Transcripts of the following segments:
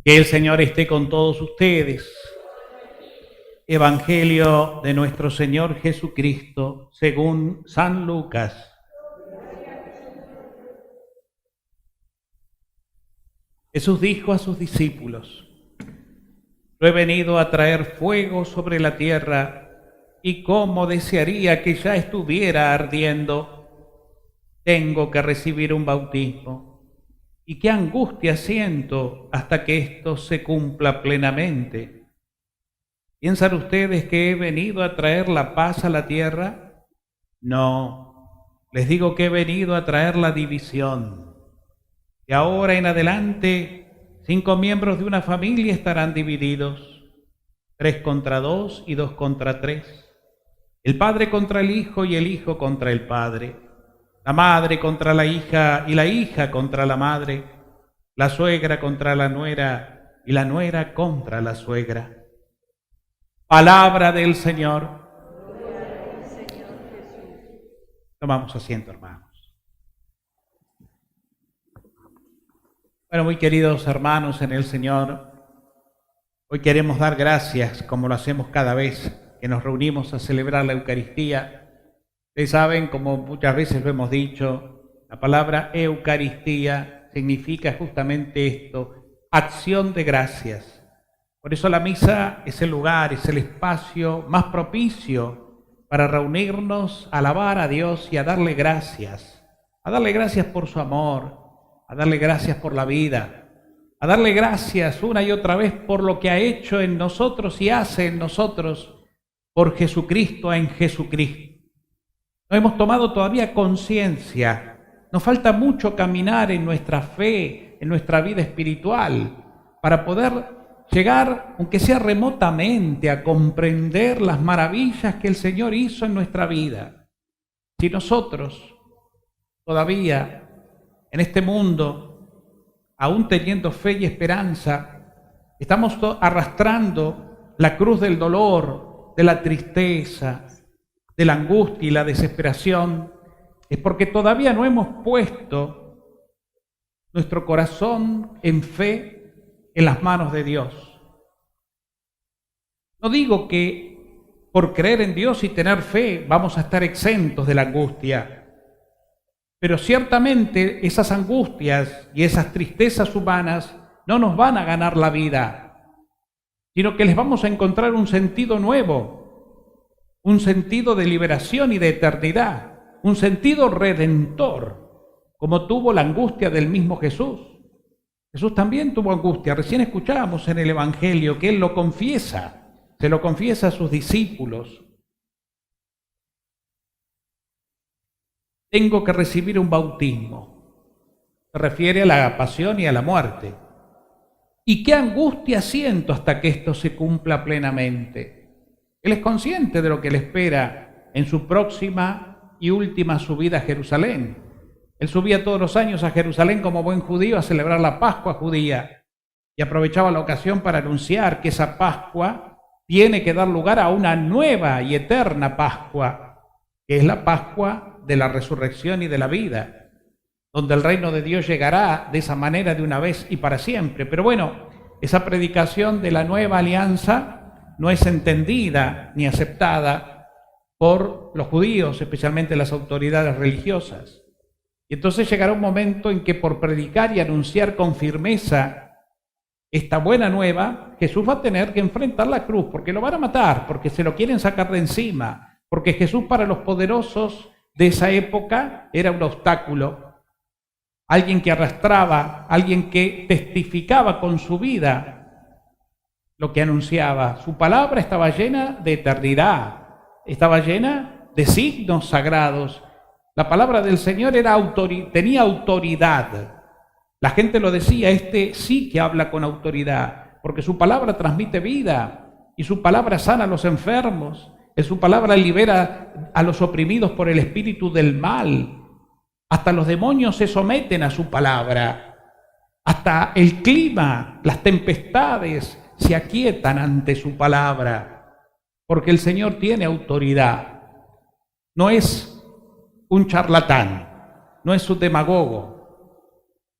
Que el Señor esté con todos ustedes. Evangelio de nuestro Señor Jesucristo según San Lucas. Jesús dijo a sus discípulos: Yo he venido a traer fuego sobre la tierra, y cómo desearía que ya estuviera ardiendo. Tengo que recibir un bautismo, y qué angustia siento hasta que esto se cumpla plenamente. ¿Piensan ustedes que he venido a traer la paz a la tierra? No, les digo que he venido a traer la división. De ahora en adelante, 5 miembros de una familia estarán divididos, 3 contra 2 y 2 contra 3. El padre contra el hijo y el hijo contra el padre. La madre contra la hija y la hija contra la madre. La suegra contra la nuera y la nuera contra la suegra. Palabra del Señor. Tomamos asiento, hermanos. Bueno, muy queridos hermanos en el Señor, hoy queremos dar gracias, como lo hacemos cada vez que nos reunimos a celebrar la Eucaristía. Ustedes saben, como muchas veces lo hemos dicho, la palabra Eucaristía significa justamente esto: acción de gracias. Por eso la misa es el lugar, es el espacio más propicio para reunirnos, a alabar a Dios y a darle gracias por su amor, a darle gracias por la vida, a darle gracias una y otra vez por lo que ha hecho en nosotros y hace en nosotros, por Jesucristo, en Jesucristo. No hemos tomado todavía conciencia, nos falta mucho caminar en nuestra fe, en nuestra vida espiritual, para poder llegar, aunque sea remotamente, a comprender las maravillas que el Señor hizo en nuestra vida. Si nosotros todavía en este mundo, aún teniendo fe y esperanza, estamos arrastrando la cruz del dolor, de la tristeza, de la angustia y la desesperación, es porque todavía no hemos puesto nuestro corazón en fe en las manos de Dios. No digo que por creer en Dios y tener fe vamos a estar exentos de la angustia, pero ciertamente esas angustias y esas tristezas humanas no nos van a ganar la vida, sino que les vamos a encontrar un sentido nuevo, un sentido de liberación y de eternidad, un sentido redentor, como tuvo la angustia del mismo Jesús. Jesús también tuvo angustia. Recién escuchábamos en el Evangelio que Él lo confiesa, se lo confiesa a sus discípulos. Tengo que recibir un bautismo. Se refiere a la pasión y a la muerte. Y qué angustia siento hasta que esto se cumpla plenamente. Él es consciente de lo que le espera en su próxima y última subida a Jerusalén. Él subía todos los años a Jerusalén como buen judío a celebrar la Pascua judía y aprovechaba la ocasión para anunciar que esa Pascua tiene que dar lugar a una nueva y eterna Pascua, que es la Pascua de la resurrección y de la vida, donde el reino de Dios llegará de esa manera de una vez y para siempre. Pero bueno, esa predicación de la nueva alianza no es entendida ni aceptada por los judíos, especialmente las autoridades religiosas. Y entonces llegará un momento en que por predicar y anunciar con firmeza esta buena nueva, Jesús va a tener que enfrentar la cruz, porque lo van a matar, porque se lo quieren sacar de encima, porque Jesús para los poderosos de esa época era un obstáculo, alguien que arrastraba, alguien que testificaba con su vida lo que anunciaba. Su palabra estaba llena de eternidad, estaba llena de signos sagrados. La palabra del Señor tenía autoridad. La gente lo decía: este sí que habla con autoridad, porque su palabra transmite vida, y su palabra sana a los enfermos, y su palabra libera a los oprimidos por el espíritu del mal. Hasta los demonios se someten a su palabra. Hasta el clima, las tempestades se aquietan ante su palabra, porque el Señor tiene autoridad. No es un charlatán, no es un demagogo,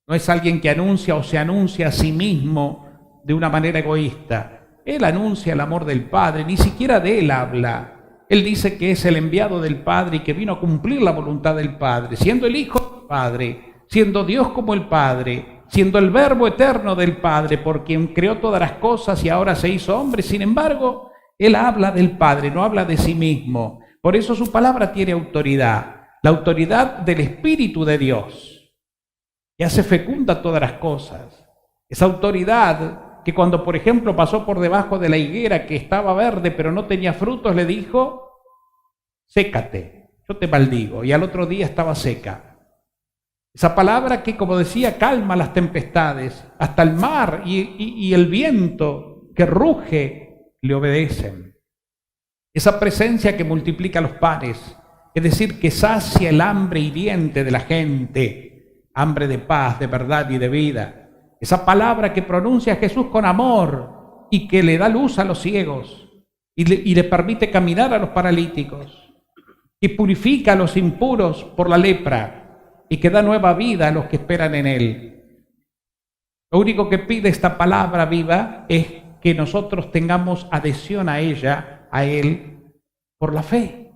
no es alguien que anuncia o se anuncia a sí mismo de una manera egoísta. Él anuncia el amor del Padre, ni siquiera de Él habla. Él dice que es el enviado del Padre y que vino a cumplir la voluntad del Padre, siendo el Hijo del Padre, siendo Dios como el Padre, siendo el Verbo eterno del Padre, por quien creó todas las cosas y ahora se hizo hombre. Sin embargo, Él habla del Padre, no habla de sí mismo. Por eso su palabra tiene autoridad, la autoridad del Espíritu de Dios, que hace fecunda todas las cosas. Esa autoridad que cuando, por ejemplo, pasó por debajo de la higuera que estaba verde pero no tenía frutos, le dijo: sécate, yo te maldigo, y al otro día estaba seca. Esa palabra que, como decía, calma las tempestades, hasta el mar y el viento que ruge le obedecen. Esa presencia que multiplica los panes, es decir, que sacia el hambre hiriente de la gente, hambre de paz, de verdad y de vida. Esa palabra que pronuncia Jesús con amor y que le da luz a los ciegos y le permite caminar a los paralíticos, y purifica a los impuros por la lepra, y que da nueva vida a los que esperan en Él. Lo único que pide esta palabra viva es que nosotros tengamos adhesión a ella, a Él, por la fe.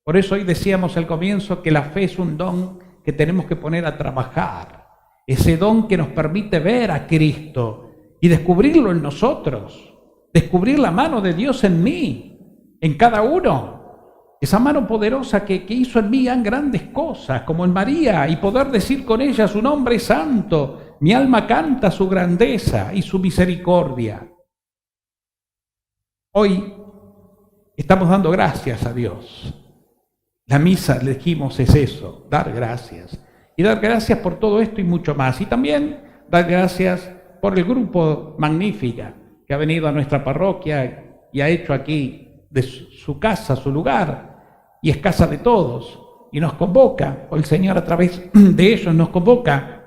Por eso hoy decíamos al comienzo que la fe es un don que tenemos que poner a trabajar. Ese don que nos permite ver a Cristo y descubrirlo en nosotros, descubrir la mano de Dios en mí, en cada uno. Esa mano poderosa que hizo en mí grandes cosas, como en María, y poder decir con ella: su nombre es santo, mi alma canta su grandeza y su misericordia. Hoy estamos dando gracias a Dios. La misa, le dijimos, es eso, dar gracias. Y dar gracias por todo esto y mucho más. Y también dar gracias por el grupo Magnífica que ha venido a nuestra parroquia y ha hecho aquí de su casa, su lugar, y es casa de todos, y nos convoca, o el Señor a través de ellos nos convoca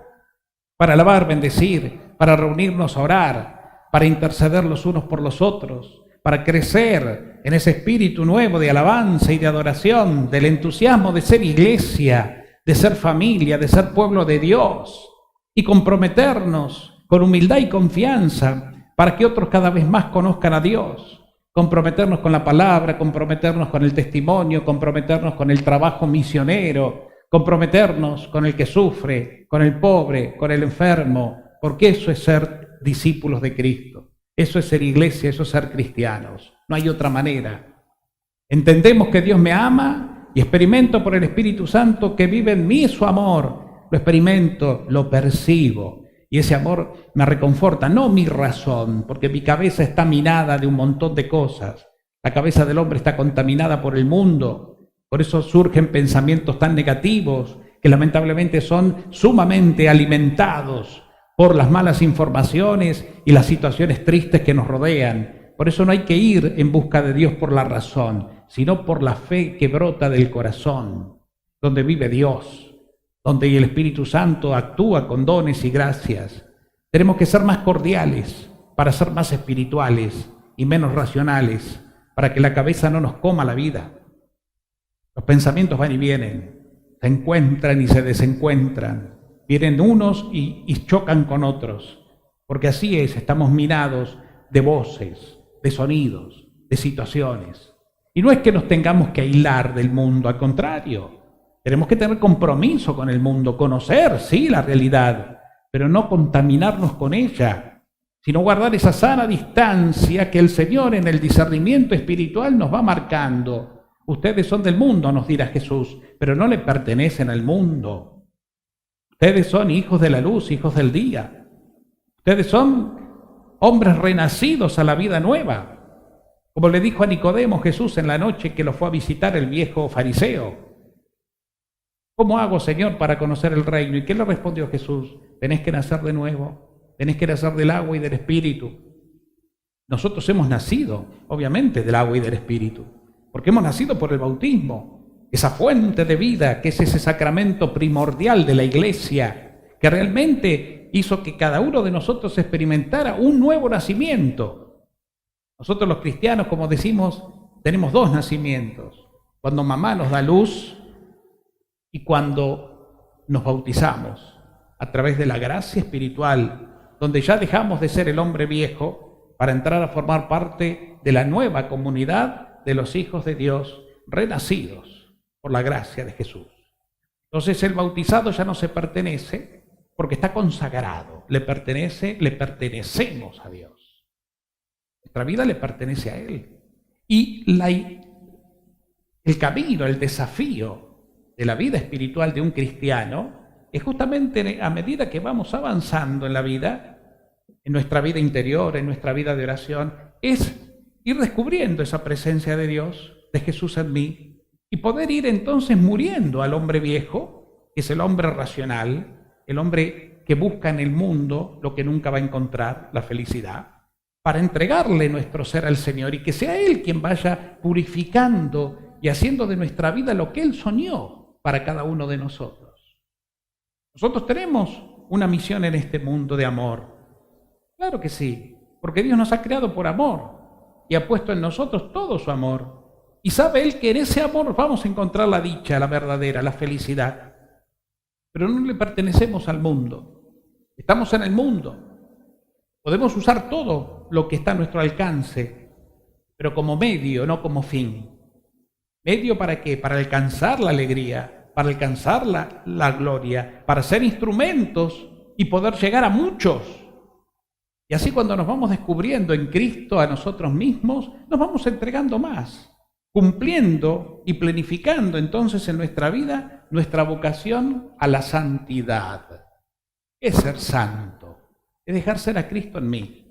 para alabar, bendecir, para reunirnos a orar, para interceder los unos por los otros, para crecer en ese espíritu nuevo de alabanza y de adoración, del entusiasmo de ser iglesia, de ser familia, de ser pueblo de Dios, y comprometernos con humildad y confianza para que otros cada vez más conozcan a Dios. Comprometernos con la palabra, comprometernos con el testimonio, comprometernos con el trabajo misionero, comprometernos con el que sufre, con el pobre, con el enfermo, porque eso es ser discípulos de Cristo. Eso es ser iglesia, eso es ser cristianos. No hay otra manera. Entendemos que Dios me ama y experimento por el Espíritu Santo que vive en mí su amor. Lo experimento, lo percibo. Y ese amor me reconforta, no mi razón, porque mi cabeza está minada de un montón de cosas. La cabeza del hombre está contaminada por el mundo. Por eso surgen pensamientos tan negativos que lamentablemente son sumamente alimentados por las malas informaciones y las situaciones tristes que nos rodean. Por eso no hay que ir en busca de Dios por la razón, sino por la fe que brota del corazón, donde vive Dios, donde el Espíritu Santo actúa con dones y gracias. Tenemos que ser más cordiales para ser más espirituales y menos racionales, para que la cabeza no nos coma la vida. Los pensamientos van y vienen, se encuentran y se desencuentran, vienen unos y chocan con otros, porque así es, estamos minados de voces, de sonidos, de situaciones. Y no es que nos tengamos que aislar del mundo, al contrario. Tenemos que tener compromiso con el mundo, conocer, sí, la realidad, pero no contaminarnos con ella, sino guardar esa sana distancia que el Señor en el discernimiento espiritual nos va marcando. Ustedes son del mundo, nos dirá Jesús, pero no le pertenecen al mundo. Ustedes son hijos de la luz, hijos del día. Ustedes son hombres renacidos a la vida nueva. Como le dijo a Nicodemo Jesús en la noche que lo fue a visitar el viejo fariseo. ¿Cómo hago, Señor, para conocer el reino? ¿Y qué le respondió Jesús? Tenés que nacer de nuevo, tenés que nacer del agua y del Espíritu. Nosotros hemos nacido, obviamente, del agua y del Espíritu, porque hemos nacido por el bautismo, esa fuente de vida que es ese sacramento primordial de la Iglesia, que realmente hizo que cada uno de nosotros experimentara un nuevo nacimiento. Nosotros los cristianos, como decimos, tenemos dos nacimientos. Cuando mamá nos da luz, y cuando nos bautizamos a través de la gracia espiritual donde ya dejamos de ser el hombre viejo para entrar a formar parte de la nueva comunidad de los hijos de Dios renacidos por la gracia de Jesús. Entonces el bautizado ya no se pertenece porque está consagrado, le pertenecemos a Dios. Nuestra vida le pertenece a Él. Y el camino, el desafío de la vida espiritual de un cristiano es justamente a medida que vamos avanzando en la vida, en nuestra vida interior, en nuestra vida de oración, es ir descubriendo esa presencia de Dios, de Jesús en mí, y poder ir entonces muriendo al hombre viejo, que es el hombre racional, el hombre que busca en el mundo lo que nunca va a encontrar, la felicidad, para entregarle nuestro ser al Señor y que sea Él quien vaya purificando y haciendo de nuestra vida lo que Él soñó para cada uno de nosotros. Nosotros tenemos una misión en este mundo de amor. Claro que sí, porque Dios nos ha creado por amor y ha puesto en nosotros todo su amor. Y sabe Él que en ese amor vamos a encontrar la dicha, la verdadera, la felicidad. Pero no le pertenecemos al mundo. Estamos en el mundo. Podemos usar todo lo que está a nuestro alcance, pero como medio, no como fin. ¿Medio para qué? Para alcanzar la alegría, para alcanzar la gloria, para ser instrumentos y poder llegar a muchos. Y así cuando nos vamos descubriendo en Cristo a nosotros mismos, nos vamos entregando más, cumpliendo y planificando entonces en nuestra vida nuestra vocación a la santidad. ¿Qué es ser santo? Es dejar ser a Cristo en mí.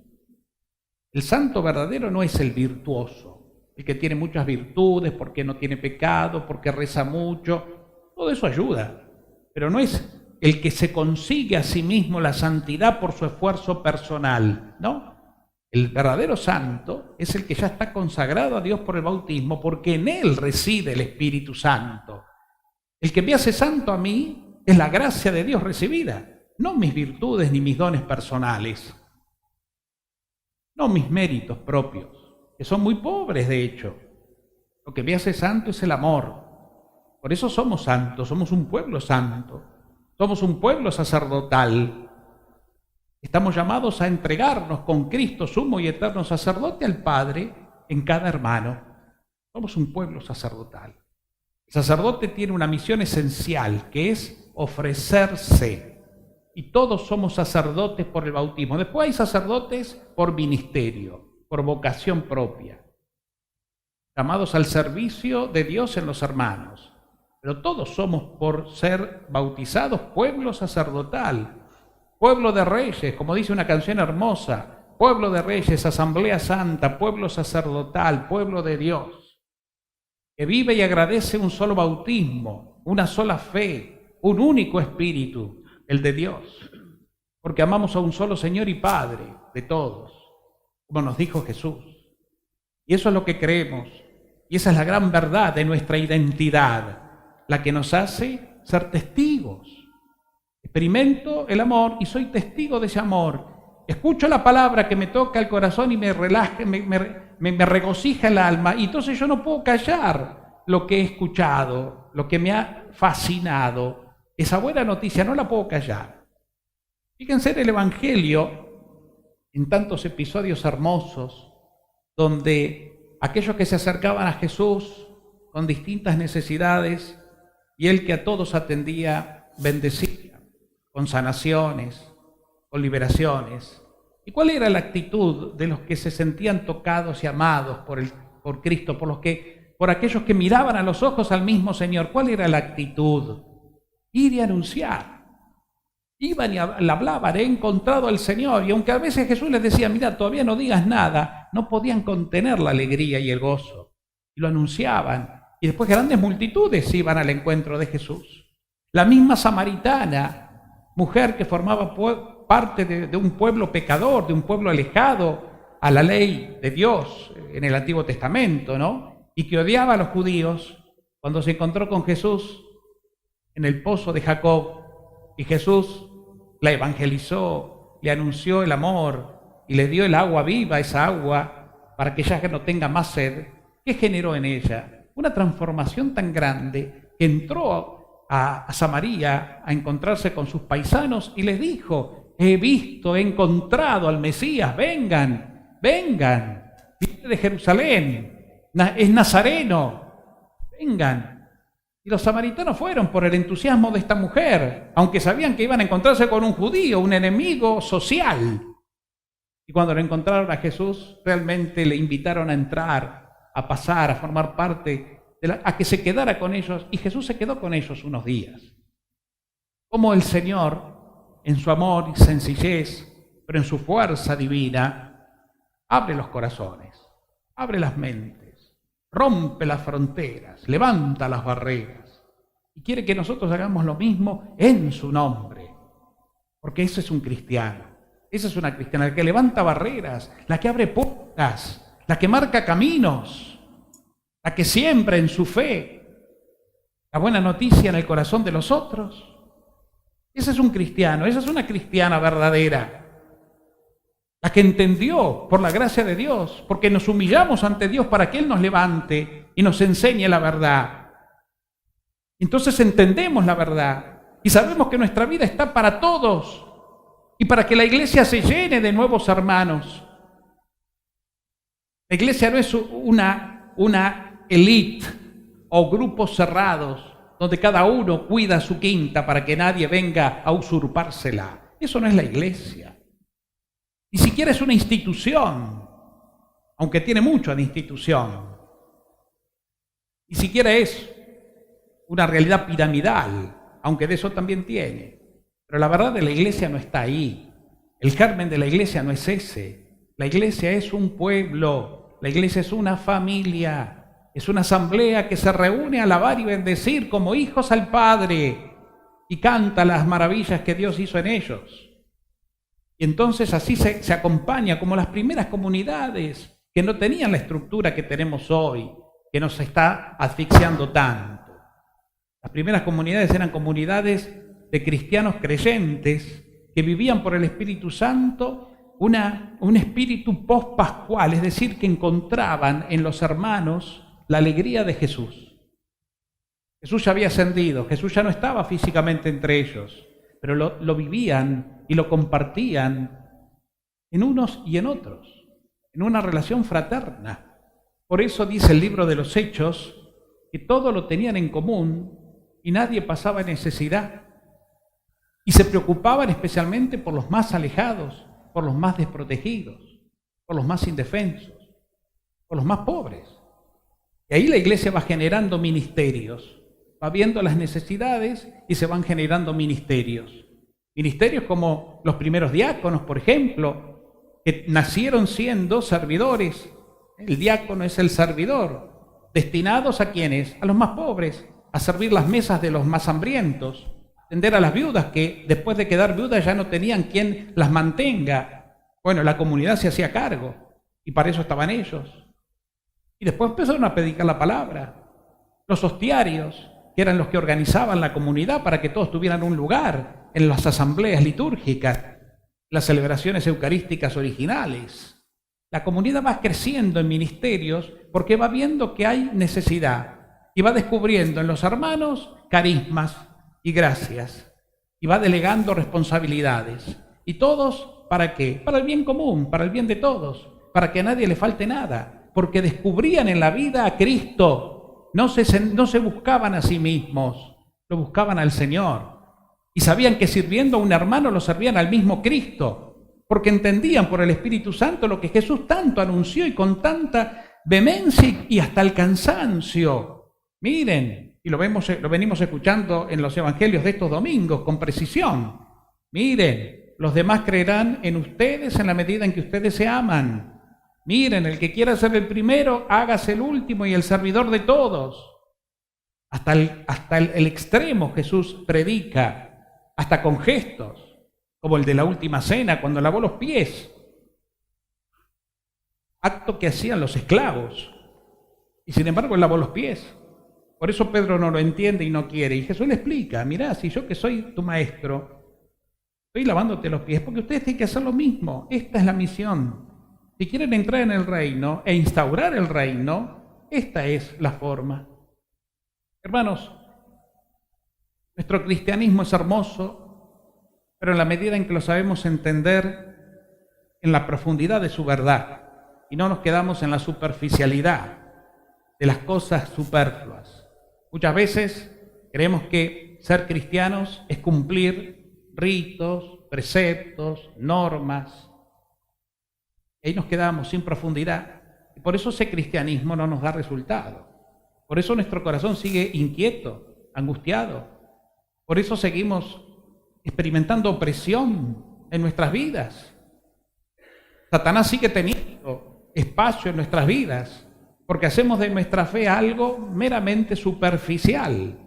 El santo verdadero no es el virtuoso, el que tiene muchas virtudes, porque no tiene pecado, porque reza mucho. Todo eso ayuda, pero no es el que se consigue a sí mismo la santidad por su esfuerzo personal, ¿no? El verdadero santo es el que ya está consagrado a Dios por el bautismo, porque en él reside el Espíritu Santo. El que me hace santo a mí es la gracia de Dios recibida, no mis virtudes ni mis dones personales, no mis méritos propios, que son muy pobres de hecho. Lo que me hace santo es el amor. Por eso somos santos, somos un pueblo santo, somos un pueblo sacerdotal. Estamos llamados a entregarnos con Cristo, sumo y eterno sacerdote, al Padre en cada hermano. Somos un pueblo sacerdotal. El sacerdote tiene una misión esencial, que es ofrecerse. Y todos somos sacerdotes por el bautismo. Después hay sacerdotes por ministerio, por vocación propia, llamados al servicio de Dios en los hermanos. Pero todos somos, por ser bautizados, pueblo sacerdotal, pueblo de reyes, como dice una canción hermosa, pueblo de reyes, asamblea santa, pueblo sacerdotal, pueblo de Dios, que vive y agradece un solo bautismo, una sola fe, un único espíritu, el de Dios, porque amamos a un solo Señor y Padre de todos, como nos dijo Jesús. Y eso es lo que creemos, y esa es la gran verdad de nuestra identidad, la que nos hace ser testigos. Experimento el amor y soy testigo de ese amor. Escucho la palabra que me toca el corazón y me relaja, me regocija el alma, y entonces yo no puedo callar lo que he escuchado, lo que me ha fascinado. Esa buena noticia no la puedo callar. Fíjense en el Evangelio, en tantos episodios hermosos, donde aquellos que se acercaban a Jesús con distintas necesidades, y Él que a todos atendía, bendecía, con sanaciones, con liberaciones. ¿Y cuál era la actitud de los que se sentían tocados y amados por Cristo, por aquellos que miraban a los ojos al mismo Señor? ¿Cuál era la actitud? Ir y anunciar. Iban y le hablaban, he encontrado al Señor. Y aunque a veces Jesús les decía, mira, todavía no digas nada, no podían contener la alegría y el gozo. Y lo anunciaban. Y después grandes multitudes iban al encuentro de Jesús. La misma samaritana, mujer que formaba parte de un pueblo pecador, de un pueblo alejado a la ley de Dios en el Antiguo Testamento, ¿no? Y que odiaba a los judíos, cuando se encontró con Jesús en el pozo de Jacob, y Jesús la evangelizó, le anunció el amor y le dio el agua viva, esa agua, para que ya no tenga más sed. ¿Qué generó en ella? Una transformación tan grande que entró a Samaria a encontrarse con sus paisanos y les dijo he visto, he encontrado al Mesías, vengan, vengan, viene de Jerusalén, es nazareno, vengan. Y los samaritanos fueron por el entusiasmo de esta mujer, aunque sabían que iban a encontrarse con un judío, un enemigo social. Y cuando lo encontraron a Jesús, realmente le invitaron a entrar, a pasar, a formar parte, a que se quedara con ellos. Y Jesús se quedó con ellos unos días. Como el Señor, en su amor y sencillez, pero en su fuerza divina, abre los corazones, abre las mentes, rompe las fronteras, levanta las barreras. Y quiere que nosotros hagamos lo mismo en su nombre. Porque ese es un cristiano. Esa es una cristiana, la que levanta barreras, la que abre puertas, la que marca caminos, la que siembra en su fe la buena noticia en el corazón de los otros. Ese es un cristiano, esa es una cristiana verdadera. La que entendió por la gracia de Dios, porque nos humillamos ante Dios para que Él nos levante y nos enseñe la verdad. Entonces entendemos la verdad y sabemos que nuestra vida está para todos. Y para que la iglesia se llene de nuevos hermanos. La iglesia no es una élite o grupos cerrados donde cada uno cuida su quinta para que nadie venga a usurpársela. Eso no es la iglesia. Ni siquiera es una institución, aunque tiene mucho de institución. Ni siquiera es una realidad piramidal, aunque de eso también tiene. Pero la verdad de la iglesia no está ahí. El germen de la iglesia no es ese. La iglesia es un pueblo. La iglesia es una familia. Es una asamblea que se reúne a alabar y bendecir como hijos al Padre y canta las maravillas que Dios hizo en ellos. Y entonces así se acompaña como las primeras comunidades que no tenían la estructura que tenemos hoy, que nos está asfixiando tanto. Las primeras comunidades eran comunidades de cristianos creyentes que vivían por el Espíritu Santo un espíritu post-pascual, es decir, que encontraban en los hermanos la alegría de Jesús. Jesús ya había ascendido, Jesús ya no estaba físicamente entre ellos, pero lo vivían y lo compartían en unos y en otros, en una relación fraterna. Por eso dice el libro de los Hechos que todo lo tenían en común y nadie pasaba necesidad. Y se preocupaban especialmente por los más alejados, por los más desprotegidos, por los más indefensos, por los más pobres. Y ahí la iglesia va generando ministerios, va viendo las necesidades y se van generando ministerios. Ministerios como los primeros diáconos, por ejemplo, que nacieron siendo servidores. El diácono es el servidor, destinados ¿a quiénes? A los más pobres, a servir las mesas de los más hambrientos, atender a las viudas que después de quedar viudas ya no tenían quien las mantenga. Bueno, la comunidad se hacía cargo y para eso estaban ellos. Y después empezaron a predicar la palabra. Los hostiarios, que eran los que organizaban la comunidad para que todos tuvieran un lugar en las asambleas litúrgicas, las celebraciones eucarísticas originales. La comunidad va creciendo en ministerios porque va viendo que hay necesidad y va descubriendo en los hermanos carismas y gracias, y va delegando responsabilidades. ¿Y todos para qué? Para el bien común, para el bien de todos, para que a nadie le falte nada, porque descubrían en la vida a Cristo, no se buscaban a sí mismos, lo buscaban al Señor, y sabían que sirviendo a un hermano lo servían al mismo Cristo, porque entendían por el Espíritu Santo lo que Jesús tanto anunció y con tanta vehemencia y hasta el cansancio. Miren, y lo venimos escuchando en los evangelios de estos domingos con precisión. Miren, los demás creerán en ustedes en la medida en que ustedes se aman. Miren, el que quiera ser el primero, hágase el último y el servidor de todos. Hasta el extremo Jesús predica, hasta con gestos, como el de la última cena, cuando lavó los pies. Acto que hacían los esclavos. Y sin embargo, él lavó los pies. Por eso Pedro no lo entiende y no quiere. Y Jesús le explica, mirá, si yo que soy tu maestro, estoy lavándote los pies, porque ustedes tienen que hacer lo mismo. Esta es la misión. Si quieren entrar en el reino e instaurar el reino, esta es la forma. Hermanos, nuestro cristianismo es hermoso, pero en la medida en que lo sabemos entender en la profundidad de su verdad y no nos quedamos en la superficialidad de las cosas superfluas. Muchas veces creemos que ser cristianos es cumplir ritos, preceptos, normas. Y ahí nos quedamos sin profundidad. Y por eso ese cristianismo no nos da resultado. Por eso nuestro corazón sigue inquieto, angustiado. Por eso seguimos experimentando opresión en nuestras vidas. Satanás sigue teniendo espacio en nuestras vidas porque hacemos de nuestra fe algo meramente superficial.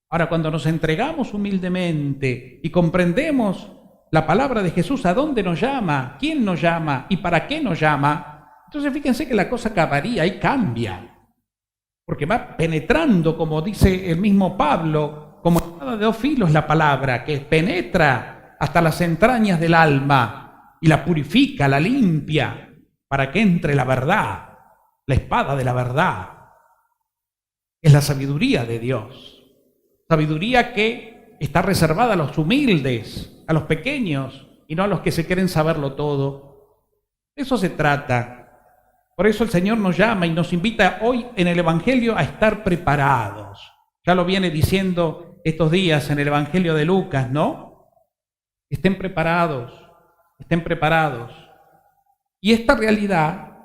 Ahora, cuando nos entregamos humildemente y comprendemos la palabra de Jesús, a dónde nos llama, quién nos llama y para qué nos llama, entonces fíjense que la cosa varía y cambia. Porque va penetrando, como dice el mismo Pablo, como espada de dos filos la palabra, que penetra hasta las entrañas del alma y la purifica, la limpia, para que entre la verdad, la espada de la verdad. Es la sabiduría de Dios. Sabiduría que está reservada a los humildes, a los pequeños, y no a los que se quieren saberlo todo. De eso se trata. Por eso el Señor nos llama y nos invita hoy en el Evangelio a estar preparados. Ya lo viene diciendo estos días en el Evangelio de Lucas, ¿no? Estén preparados, estén preparados. Y esta realidad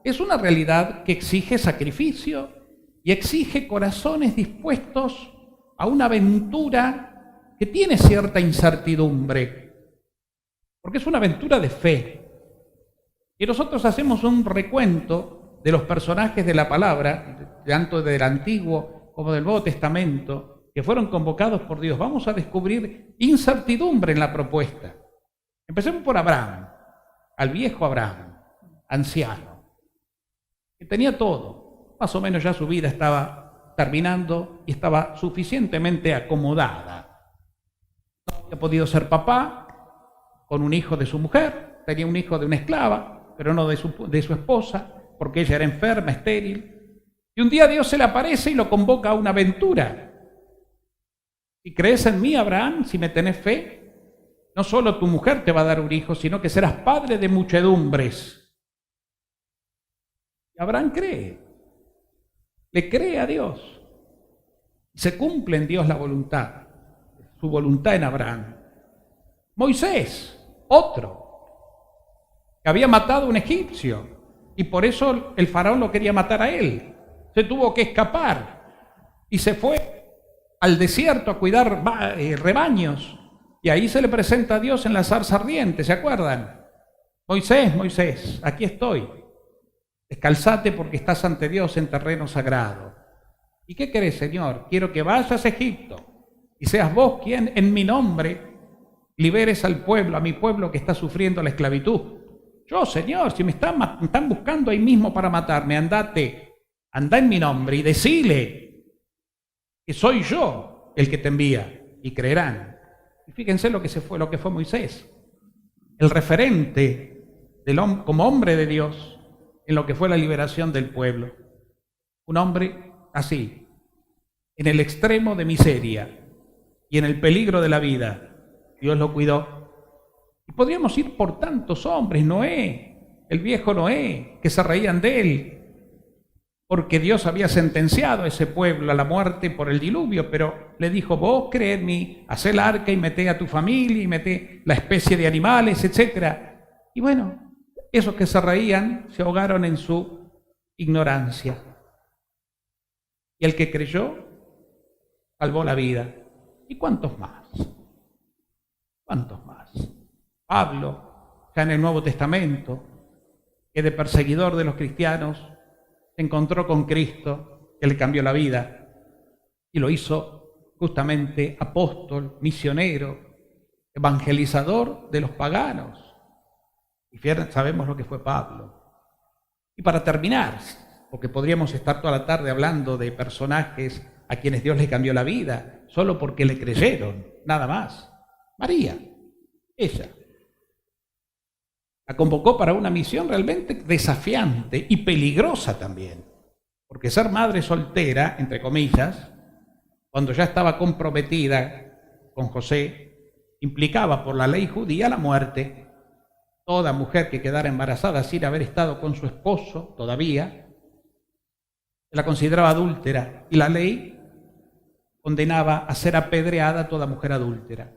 es una realidad que exige sacrificio y exige corazones dispuestos a una aventura que tiene cierta incertidumbre, porque es una aventura de fe. Y nosotros hacemos un recuento de los personajes de la palabra, tanto del Antiguo como del Nuevo Testamento, que fueron convocados por Dios. Vamos a descubrir incertidumbre en la propuesta. Empecemos por Abraham, al viejo Abraham, anciano, que tenía todo. Más o menos ya su vida estaba terminando y estaba suficientemente acomodada. No había podido ser papá con un hijo de su mujer, tenía un hijo de una esclava, pero no de su esposa, porque ella era enferma, estéril. Y un día Dios se le aparece y lo convoca a una aventura. Si crees en mí, Abraham, si me tenés fe, no solo tu mujer te va a dar un hijo, sino que serás padre de muchedumbres. Y Abraham cree, le cree a Dios. Se cumple en Dios la voluntad, su voluntad en Abraham. Moisés, otro, que había matado a un egipcio y por eso el faraón lo quería matar a él. Se tuvo que escapar y se fue al desierto a cuidar rebaños y ahí se le presenta a Dios en la zarza ardiente, ¿se acuerdan? Moisés, Moisés, aquí estoy. Descalzate porque estás ante Dios en terreno sagrado. ¿Y qué querés, Señor? Quiero que vayas a Egipto y seas vos quien en mi nombre liberes al pueblo, a mi pueblo que está sufriendo la esclavitud. Yo, Señor, si me están buscando ahí mismo para matarme, anda en mi nombre y decile que soy yo el que te envía y creerán. Y fíjense lo que fue Moisés, el referente como hombre de Dios en lo que fue la liberación del pueblo. Un hombre así, en el extremo de miseria y en el peligro de la vida, Dios lo cuidó. Y podríamos ir por tantos hombres, Noé, el viejo Noé, que se reían de él, porque Dios había sentenciado a ese pueblo a la muerte por el diluvio, pero le dijo, vos creed en mí, hacé el arca y meté a tu familia y meté la especie de animales, etc. Y bueno, esos que se reían se ahogaron en su ignorancia. Y el que creyó, salvó la vida. ¿Y cuántos más? ¿Cuántos más? Pablo, ya en el Nuevo Testamento, que de perseguidor de los cristianos, se encontró con Cristo, que le cambió la vida, y lo hizo justamente apóstol, misionero, evangelizador de los paganos. Y sabemos lo que fue Pablo. Y para terminar, porque podríamos estar toda la tarde hablando de personajes a quienes Dios les cambió la vida, solo porque le creyeron, nada más. María, ella, la convocó para una misión realmente desafiante y peligrosa también, porque ser madre soltera, entre comillas, cuando ya estaba comprometida con José, implicaba por la ley judía la muerte. Toda mujer que quedara embarazada sin haber estado con su esposo todavía, la consideraba adúltera y la ley condenaba a ser apedreada a toda mujer adúltera.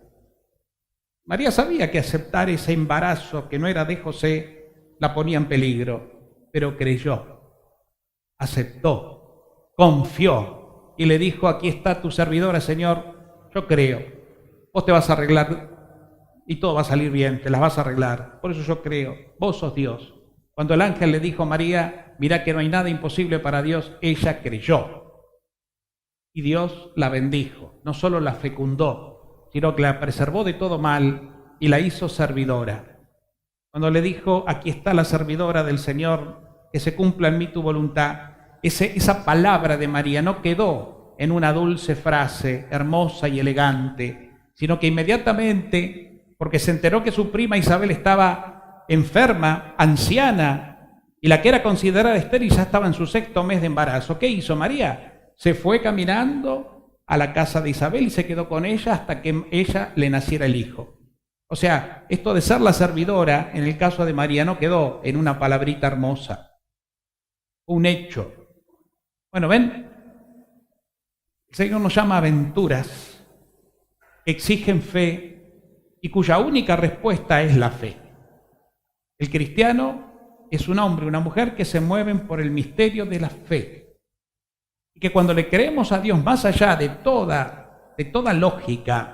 María sabía que aceptar ese embarazo que no era de José la ponía en peligro, pero creyó, aceptó, confió y le dijo: aquí está tu servidora, Señor, yo creo, vos te vas a arreglar y todo va a salir bien, te las vas a arreglar, por eso yo creo, vos sos Dios. Cuando el ángel le dijo a María: mira que no hay nada imposible para Dios, ella creyó. Y Dios la bendijo, no solo la fecundó, sino que la preservó de todo mal y la hizo servidora. Cuando le dijo: aquí está la servidora del Señor, que se cumpla en mí tu voluntad, esa palabra de María no quedó en una dulce frase hermosa y elegante, sino que inmediatamente, porque se enteró que su prima Isabel estaba enferma, anciana, y la que era considerada estéril ya estaba en su 6º mes de embarazo, ¿qué hizo María? Se fue caminando a la casa de Isabel y se quedó con ella hasta que ella le naciera el hijo. O sea, esto de ser la servidora, en el caso de María, no quedó en una palabrita hermosa, un hecho. Bueno, ven, el Señor nos llama a aventuras que exigen fe y cuya única respuesta es la fe. El cristiano es un hombre, una mujer que se mueven por el misterio de la fe. Y que cuando le creemos a Dios más allá de toda lógica,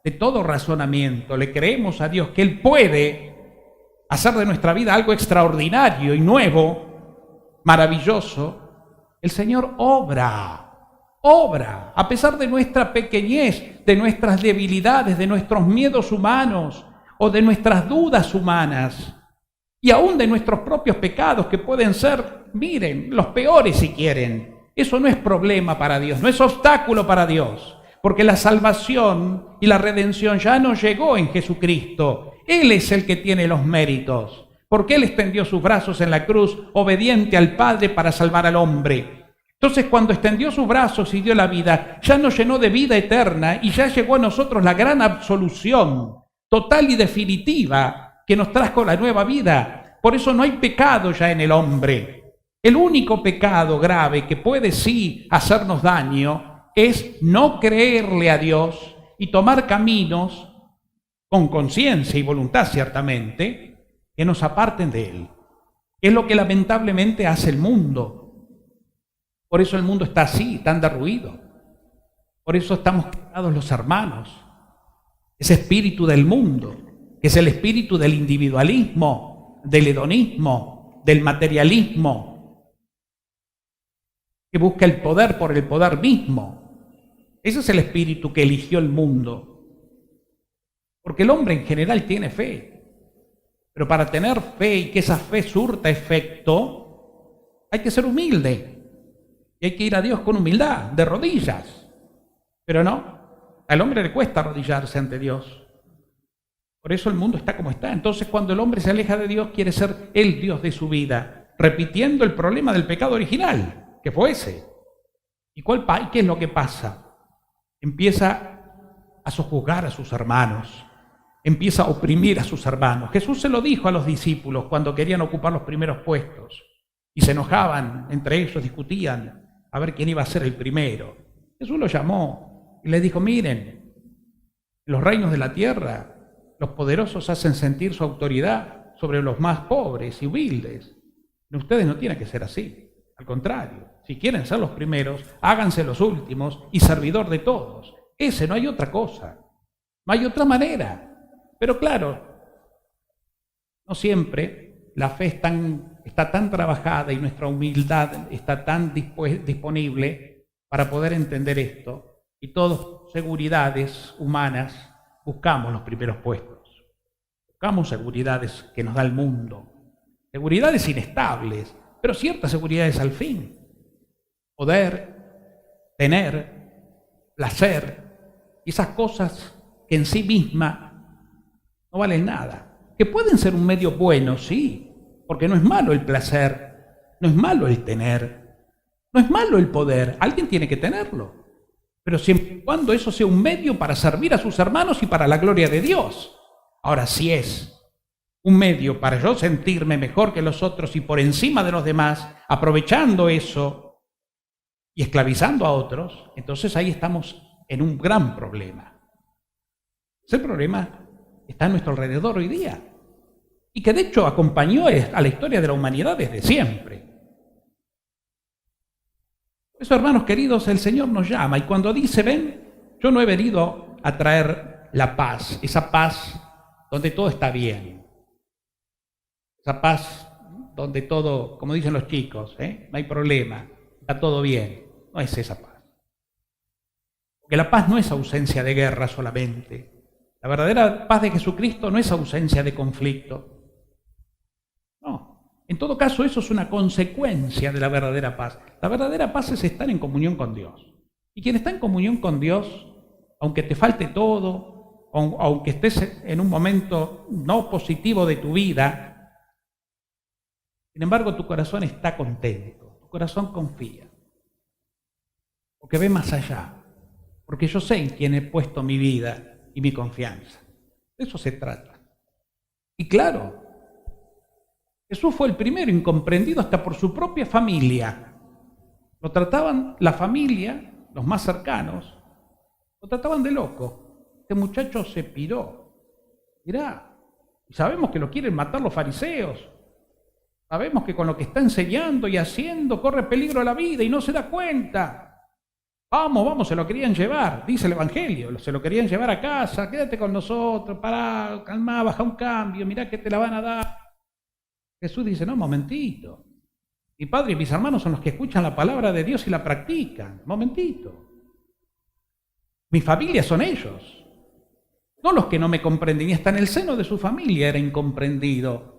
de todo razonamiento, le creemos a Dios que Él puede hacer de nuestra vida algo extraordinario y nuevo, maravilloso, el Señor obra, a pesar de nuestra pequeñez, de nuestras debilidades, de nuestros miedos humanos o de nuestras dudas humanas y aún de nuestros propios pecados que pueden ser, miren, los peores si quieren. Eso no es problema para Dios, no es obstáculo para Dios, porque la salvación y la redención ya nos llegó en Jesucristo. Él es el que tiene los méritos, porque Él extendió sus brazos en la cruz, obediente al Padre para salvar al hombre. Entonces, cuando extendió sus brazos y dio la vida, ya nos llenó de vida eterna y ya llegó a nosotros la gran absolución total y definitiva que nos trajo la nueva vida. Por eso no hay pecado ya en el hombre. El único pecado grave que puede sí hacernos daño es no creerle a Dios y tomar caminos con conciencia y voluntad ciertamente que nos aparten de Él. Es lo que lamentablemente hace el mundo. Por eso el mundo está así, tan derruido. Por eso estamos quedados los hermanos. Ese espíritu del mundo, que es el espíritu del individualismo, del hedonismo, del materialismo, que busca el poder por el poder mismo. Ese es el espíritu que eligió el mundo. Porque el hombre en general tiene fe. Pero para tener fe y que esa fe surta efecto, hay que ser humilde. Y hay que ir a Dios con humildad, de rodillas. Pero no, al hombre le cuesta arrodillarse ante Dios. Por eso el mundo está como está. Entonces, cuando el hombre se aleja de Dios, quiere ser el Dios de su vida, repitiendo el problema del pecado original, que fue ese. ¿Y qué es lo que pasa? Empieza a sojuzgar a sus hermanos, empieza a oprimir a sus hermanos. Jesús se lo dijo a los discípulos cuando querían ocupar los primeros puestos y se enojaban, entre ellos discutían a ver quién iba a ser el primero. Jesús los llamó y les dijo: miren, en los reinos de la tierra los poderosos hacen sentir su autoridad sobre los más pobres y humildes. Pero ustedes no tienen que ser así. Al contrario, si quieren ser los primeros, háganse los últimos y servidor de todos. No hay otra cosa, no hay otra manera. Pero claro, no siempre la fe está tan trabajada y nuestra humildad está tan disponible para poder entender esto. Y todos, seguridades humanas, buscamos los primeros puestos. Buscamos seguridades que nos da el mundo, seguridades inestables, pero ciertas seguridades al fin. Poder, tener, placer, esas cosas que en sí mismas no valen nada. Que pueden ser un medio bueno, sí, porque no es malo el placer, no es malo el tener, no es malo el poder. Alguien tiene que tenerlo. pero siempre y cuando eso sea un medio para servir a sus hermanos y para la gloria de Dios. Ahora, si es un medio para yo sentirme mejor que los otros y por encima de los demás, aprovechando eso y esclavizando a otros, entonces ahí estamos en un gran problema. Ese problema está a nuestro alrededor hoy día y que de hecho acompañó a la historia de la humanidad desde siempre. Por eso, hermanos queridos, el Señor nos llama y cuando dice, ven, yo no he venido a traer la paz, esa paz donde todo está bien. Esa paz donde todo, como dicen los chicos, no hay problema, está todo bien. No es esa paz. Porque la paz no es ausencia de guerra solamente. La verdadera paz de Jesucristo no es ausencia de conflicto. No. En todo caso, eso es una consecuencia de la verdadera paz. La verdadera paz es estar en comunión con Dios. Y quien está en comunión con Dios, aunque te falte todo, aunque estés en un momento no positivo de tu vida, sin embargo, tu corazón está contento, tu corazón confía, porque ve más allá, porque yo sé en quién he puesto mi vida y mi confianza. De eso se trata. Y claro, Jesús fue el primero incomprendido hasta por su propia familia. Lo trataban, la familia, los más cercanos, lo trataban de loco. Este muchacho se piró. Mirá, y sabemos que lo quieren matar los fariseos. Sabemos que con lo que está enseñando y haciendo corre peligro a la vida y no se da cuenta. Vamos, se lo querían llevar, dice el Evangelio, se lo querían llevar a casa, quédate con nosotros, pará, calmá, baja un cambio, mirá que te la van a dar. Jesús dice, no, momentito. Mi padre y mis hermanos son los que escuchan la palabra de Dios y la practican. Momentito. Mi familia son ellos. No los que no me comprenden, y hasta en el seno de su familia era incomprendido.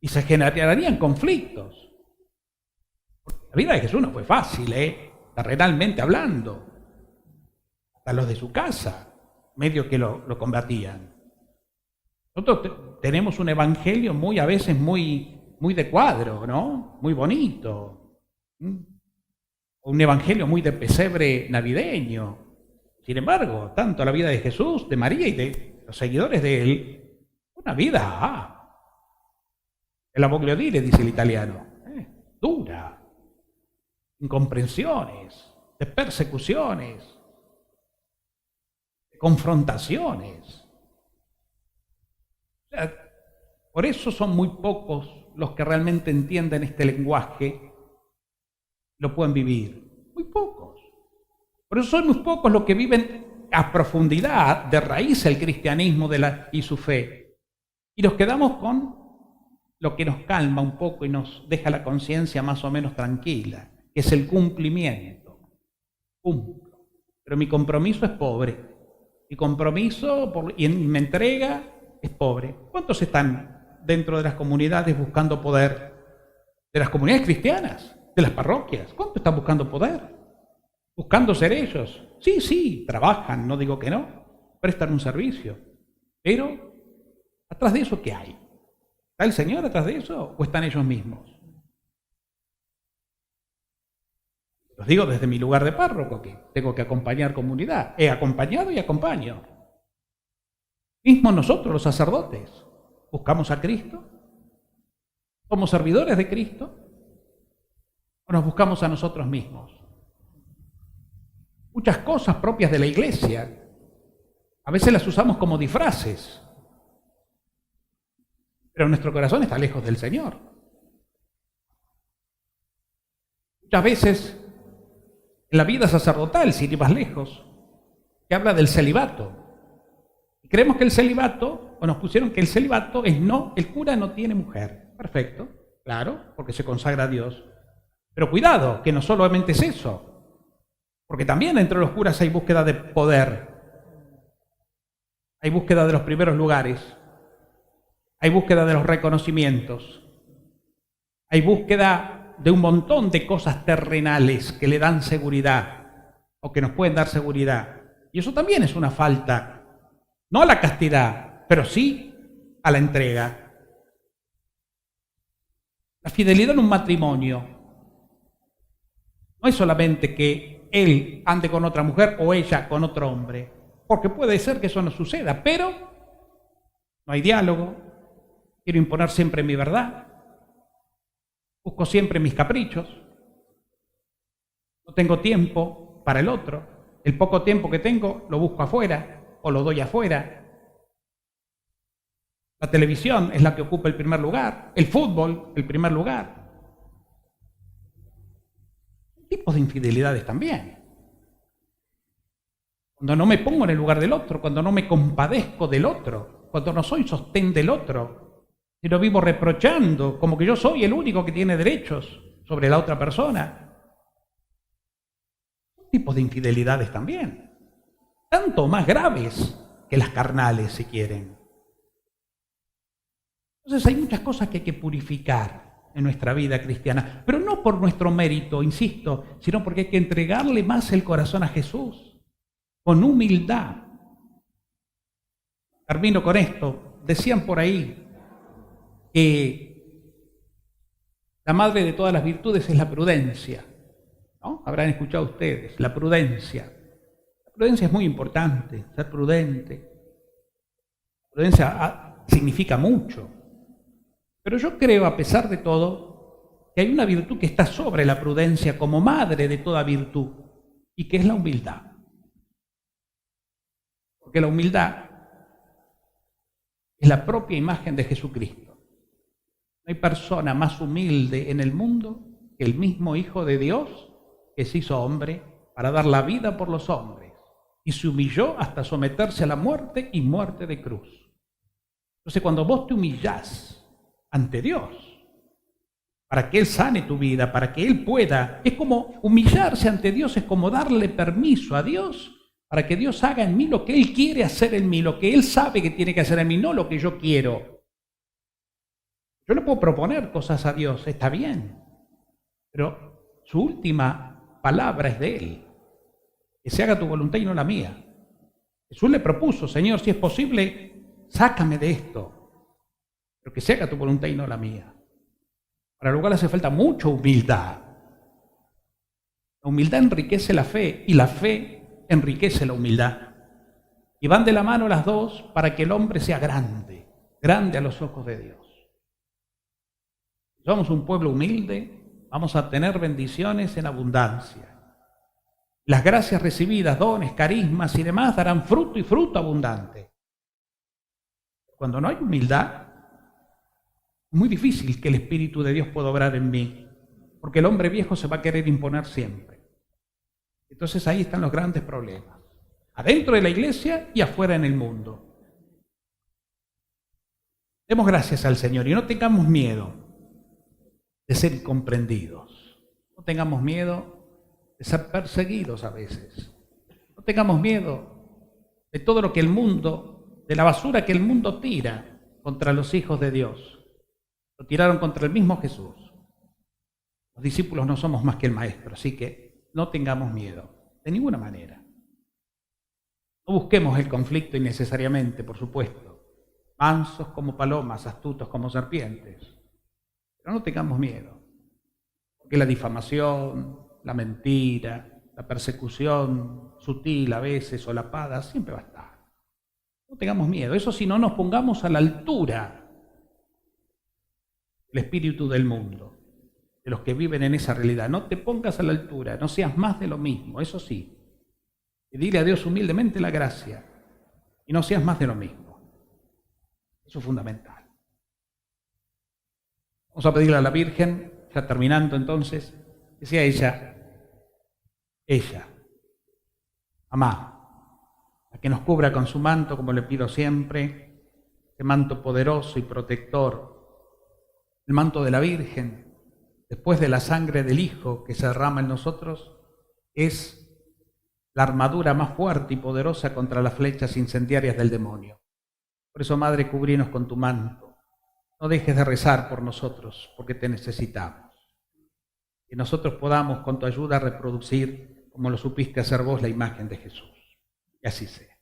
Y se generarían conflictos. La vida de Jesús no fue fácil, terrenalmente hablando. Hasta los de su casa, medio que lo combatían. Nosotros tenemos un evangelio a veces muy de cuadro, ¿no? Muy bonito. Un evangelio muy de pesebre navideño. Sin embargo, tanto la vida de Jesús, de María y de los seguidores de él, una vida la voglio-dire, dice el italiano, dura, incomprensiones, de persecuciones, de confrontaciones. O sea, por eso son muy pocos los que realmente entienden este lenguaje, lo pueden vivir. Muy pocos. Por eso son muy pocos los que viven a profundidad, de raíz, el cristianismo y su fe. Y nos quedamos con lo que nos calma un poco y nos deja la conciencia más o menos tranquila, que es el cumplimiento. Cumplo. Pero mi compromiso es pobre. Mi compromiso y mi entrega es pobre. ¿Cuántos están dentro de las comunidades buscando poder? De las comunidades cristianas, de las parroquias. ¿Cuántos están buscando poder? Buscando ser ellos. Sí, trabajan, no digo que no, prestan un servicio. Pero, ¿atrás de eso qué hay? ¿Está el Señor atrás de eso o están ellos mismos? Los digo desde mi lugar de párroco, que tengo que acompañar comunidad. He acompañado y acompaño. Mismo nosotros, los sacerdotes, buscamos a Cristo. ¿Somos servidores de Cristo? ¿O nos buscamos a nosotros mismos? Muchas cosas propias de la Iglesia, a veces las usamos como disfraces. Pero nuestro corazón está lejos del Señor. Muchas veces, en la vida sacerdotal, sin ir más lejos, se habla del celibato. Y creemos que el celibato, o nos pusieron que el celibato es no, el cura no tiene mujer. Perfecto, claro, porque se consagra a Dios. Pero cuidado, que no solamente es eso, porque también entre los curas hay búsqueda de poder, hay búsqueda de los primeros lugares, hay búsqueda de los reconocimientos, hay búsqueda de un montón de cosas terrenales que le dan seguridad o que nos pueden dar seguridad. Y eso también es una falta, no a la castidad, pero sí a la entrega. La fidelidad en un matrimonio no es solamente que él ande con otra mujer o ella con otro hombre. Porque puede ser que eso no suceda, pero no hay diálogo. Quiero imponer siempre mi verdad. Busco siempre mis caprichos. No tengo tiempo para el otro. El poco tiempo que tengo lo busco afuera o lo doy afuera. La televisión es la que ocupa el primer lugar. El fútbol, el primer lugar. Tipos de infidelidades también. Cuando no me pongo en el lugar del otro, cuando no me compadezco del otro, cuando no soy sostén del otro, sino vivo reprochando como que yo soy el único que tiene derechos sobre la otra persona. Tipos de infidelidades también, tanto más graves que las carnales, si quieren. Entonces hay muchas cosas que hay que purificar en nuestra vida cristiana, pero no por nuestro mérito, insisto, sino porque hay que entregarle más el corazón a Jesús, con humildad. Termino con esto. Decían por ahí que la madre de todas las virtudes es la prudencia, ¿no? Habrán escuchado ustedes, la prudencia. La prudencia es muy importante, ser prudente. La prudencia significa mucho. Pero yo creo, a pesar de todo, que hay una virtud que está sobre la prudencia como madre de toda virtud, y que es la humildad. Porque la humildad es la propia imagen de Jesucristo. No hay persona más humilde en el mundo que el mismo Hijo de Dios que se hizo hombre para dar la vida por los hombres y se humilló hasta someterse a la muerte y muerte de cruz. Entonces, cuando vos te humillás ante Dios para que Él sane tu vida, para que Él pueda, es como humillarse ante Dios, es como darle permiso a Dios para que Dios haga en mí lo que Él quiere hacer en mí, lo que Él sabe que tiene que hacer en mí, no lo que yo quiero. Yo le puedo proponer cosas a Dios, está bien, pero su última palabra es de Él. Que se haga tu voluntad y no la mía. Jesús le propuso, Señor, si es posible, sácame de esto, pero que se haga tu voluntad y no la mía. Para lo cual hace falta mucha humildad. La humildad enriquece la fe y la fe enriquece la humildad. Y van de la mano las dos para que el hombre sea grande, grande a los ojos de Dios. Si somos un pueblo humilde, vamos a tener bendiciones en abundancia. Las gracias recibidas, dones, carismas y demás darán fruto y fruto abundante. Cuando no hay humildad, es muy difícil que el Espíritu de Dios pueda obrar en mí, porque el hombre viejo se va a querer imponer siempre. Entonces ahí están los grandes problemas, adentro de la iglesia y afuera en el mundo. Demos gracias al Señor y no tengamos miedo de ser incomprendidos. No tengamos miedo de ser perseguidos a veces. No tengamos miedo de todo lo que el mundo, de la basura que el mundo tira contra los hijos de Dios. Lo tiraron contra el mismo Jesús. Los discípulos no somos más que el Maestro, así que no tengamos miedo, de ninguna manera. No busquemos el conflicto innecesariamente, por supuesto. Mansos como palomas, astutos como serpientes. Pero no tengamos miedo, porque la difamación, la mentira, la persecución sutil a veces, solapada, siempre va a estar. No tengamos miedo. Eso si no nos pongamos a la altura del espíritu del mundo, de los que viven en esa realidad. No te pongas a la altura, no seas más de lo mismo, eso sí. Y dile a Dios humildemente la gracia y no seas más de lo mismo. Eso es fundamental. Vamos a pedirle a la Virgen, ya terminando entonces, que sea ella, mamá, la que nos cubra con su manto, como le pido siempre, ese manto poderoso y protector, el manto de la Virgen, después de la sangre del Hijo que se derrama en nosotros, es la armadura más fuerte y poderosa contra las flechas incendiarias del demonio. Por eso, Madre, cubrínos con tu manto. No dejes de rezar por nosotros, porque te necesitamos. Que nosotros podamos, con tu ayuda, reproducir, como lo supiste hacer vos, la imagen de Jesús. Y así sea.